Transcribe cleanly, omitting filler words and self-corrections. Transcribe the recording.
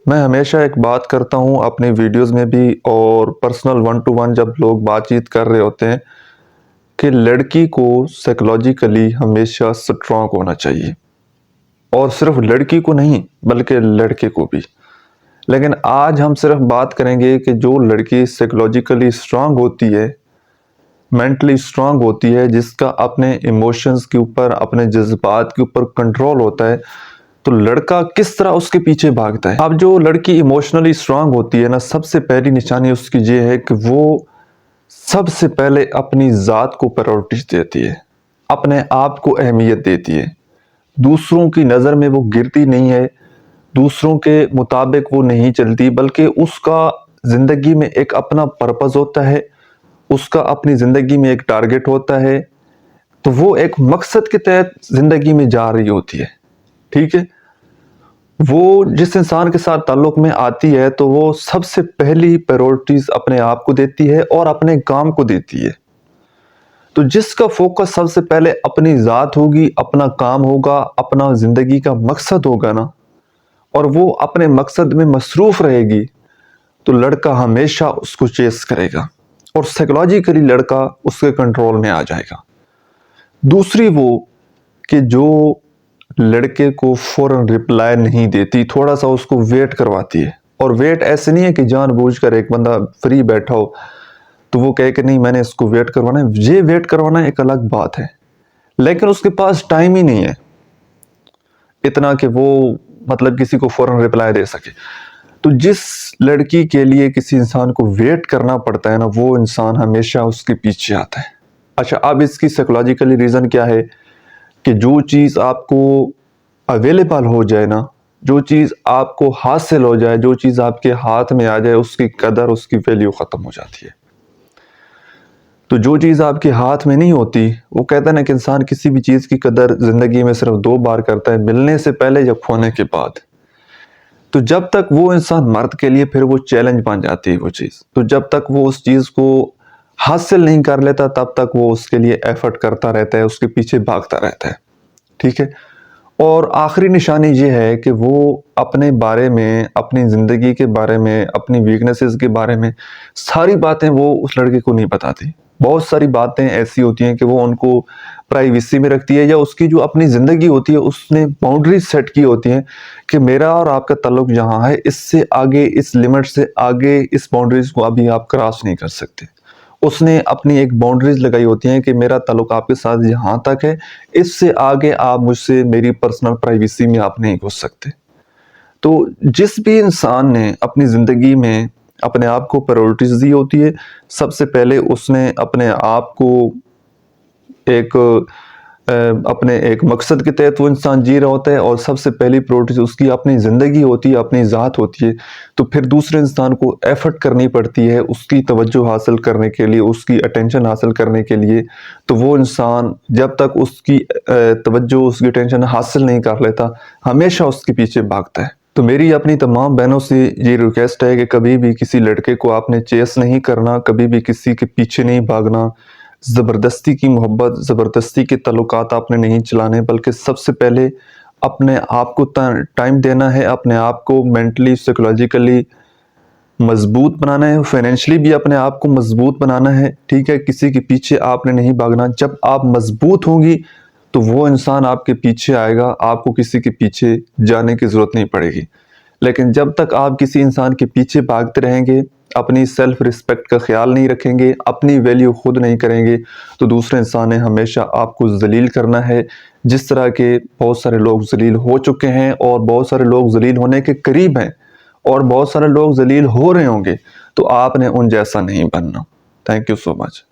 میں ہمیشہ ایک بات کرتا ہوں اپنی ویڈیوز میں بھی اور پرسنل 1 to 1 جب لوگ بات چیت کر رہے ہوتے ہیں کہ لڑکی کو سائیکولوجیکلی ہمیشہ سٹرونگ ہونا چاہیے، اور صرف لڑکی کو نہیں بلکہ لڑکے کو بھی۔ لیکن آج ہم صرف بات کریں گے کہ جو لڑکی سائیکولوجیکلی سٹرونگ ہوتی ہے، مینٹلی سٹرونگ ہوتی ہے، جس کا اپنے ایموشنز کے اوپر، اپنے جذبات کے اوپر کنٹرول ہوتا ہے، تو لڑکا کس طرح اس کے پیچھے بھاگتا ہے۔ اب جو لڑکی ایموشنلی سٹرونگ ہوتی ہے نا، سب سے پہلی نشانی اس کی یہ ہے کہ وہ سب سے پہلے اپنی ذات کو پرائورٹیز دیتی ہے، اپنے آپ کو اہمیت دیتی ہے، دوسروں کی نظر میں وہ گرتی نہیں ہے، دوسروں کے مطابق وہ نہیں چلتی، بلکہ اس کا زندگی میں ایک اپنا پرپز ہوتا ہے، اس کا اپنی زندگی میں ایک ٹارگٹ ہوتا ہے، تو وہ ایک مقصد کے تحت زندگی میں جا رہی ہوتی ہے، ٹھیک ہے۔ وہ جس انسان کے ساتھ تعلق میں آتی ہے تو وہ سب سے پہلی پرائورٹیز اپنے آپ کو دیتی ہے اور اپنے کام کو دیتی ہے۔ تو جس کا فوکس سب سے پہلے اپنی ذات ہوگی، اپنا کام ہوگا، اپنا زندگی کا مقصد ہوگا نا، اور وہ اپنے مقصد میں مصروف رہے گی، تو لڑکا ہمیشہ اس کو چیس کرے گا اور سائیکولوجیکلی لڑکا اس کے کنٹرول میں آ جائے گا۔ دوسری وہ کہ جو لڑکے کو فوراً رپلائی نہیں دیتی، تھوڑا سا اس کو ویٹ کرواتی ہے، اور ویٹ ایسے نہیں ہے کہ جان بوجھ کر ایک بندہ فری بیٹھا ہو تو وہ کہے کہ نہیں میں نے اس کو ویٹ کروانا ہے۔ یہ ویٹ کروانا ایک الگ بات ہے، لیکن اس کے پاس ٹائم ہی نہیں ہے اتنا کہ وہ مطلب کسی کو فوراً رپلائی دے سکے۔ تو جس لڑکی کے لیے کسی انسان کو ویٹ کرنا پڑتا ہے نا، وہ انسان ہمیشہ اس کے پیچھے آتا ہے۔ اچھا، اب اس کی سائیکولوجیکلی ریزن کیا ہے کہ جو چیز آپ کو اویلیبل ہو جائے نا، جو چیز آپ کو حاصل ہو جائے، جو چیز آپ کے ہاتھ میں آ جائے، اس کی قدر، اس کی ویلیو ختم ہو جاتی ہے۔ تو جو چیز آپ کے ہاتھ میں نہیں ہوتی، وہ کہتا ہے نا کہ انسان کسی بھی چیز کی قدر زندگی میں صرف 2 بار کرتا ہے، ملنے سے پہلے یا کھونے کے بعد۔ تو جب تک وہ انسان مرد کے لیے پھر وہ چیلنج بن جاتی ہے وہ چیز، تو جب تک وہ اس چیز کو حاصل نہیں کر لیتا تب تک وہ اس کے لیے ایفرٹ کرتا رہتا ہے، اس کے پیچھے بھاگتا رہتا ہے، ٹھیک ہے۔ اور آخری نشانی یہ ہے کہ وہ اپنے بارے میں، اپنی زندگی کے بارے میں، اپنی ویکنیسز کے بارے میں ساری باتیں وہ اس لڑکے کو نہیں بتاتی۔ بہت ساری باتیں ایسی ہوتی ہیں کہ وہ ان کو پرائیویسی میں رکھتی ہے، یا اس کی جو اپنی زندگی ہوتی ہے اس نے باؤنڈریز سیٹ کی ہوتی ہیں کہ میرا اور آپ کا تعلق یہاں ہے، اس سے آگے، اس لمٹ سے آگے اس باؤنڈریز کو ابھی آپ کراس نہیں کر سکتے۔ اس نے اپنی ایک باؤنڈریز لگائی ہوتی ہیں کہ میرا تعلق آپ کے ساتھ یہاں تک ہے، اس سے آگے آپ مجھ سے میری پرسنل پرائیویسی میں آپ نہیں گھس سکتے۔ تو جس بھی انسان نے اپنی زندگی میں اپنے آپ کو پرائورٹیز دی ہوتی ہے، سب سے پہلے اس نے اپنے آپ کو اپنے ایک مقصد کے تحت وہ انسان جی رہا ہوتا ہے، اور سب سے پہلی پرائورٹیز اس کی اپنی زندگی ہوتی ہے، اپنی ذات ہوتی ہے۔ تو پھر دوسرے انسان کو ایفرٹ کرنی پڑتی ہے اس کی توجہ حاصل کرنے کے لیے، اس کی اٹینشن حاصل کرنے کے لیے۔ تو وہ انسان جب تک اس کی توجہ، اس کی اٹینشن حاصل نہیں کر لیتا، ہمیشہ اس کے پیچھے بھاگتا ہے۔ تو میری اپنی تمام بہنوں سے یہ ریکویسٹ ہے کہ کبھی بھی کسی لڑکے کو آپ نے چیس نہیں کرنا، کبھی بھی کسی کے پیچھے نہیں بھاگنا، زبردستی کی محبت، زبردستی کے تعلقات آپ نے نہیں چلانے، بلکہ سب سے پہلے اپنے آپ کو ٹائم دینا ہے، اپنے آپ کو مینٹلی، سائیکولوجیکلی مضبوط بنانا ہے، فائنینشلی بھی اپنے آپ کو مضبوط بنانا ہے، ٹھیک ہے۔ کسی کے پیچھے آپ نے نہیں بھاگنا۔ جب آپ مضبوط ہوں گی تو وہ انسان آپ کے پیچھے آئے گا، آپ کو کسی کے پیچھے جانے کی ضرورت نہیں پڑے گی۔ لیکن جب تک آپ کسی انسان کے پیچھے بھاگتے رہیں گے، اپنی سیلف رسپیکٹ کا خیال نہیں رکھیں گے، اپنی ویلیو خود نہیں کریں گے، تو دوسرے انسان نے ہمیشہ آپ کو ذلیل کرنا ہے، جس طرح کے بہت سارے لوگ ذلیل ہو چکے ہیں، اور بہت سارے لوگ ذلیل ہونے کے قریب ہیں، اور بہت سارے لوگ ذلیل ہو رہے ہوں گے۔ تو آپ نے ان جیسا نہیں بننا۔ Thank you so much.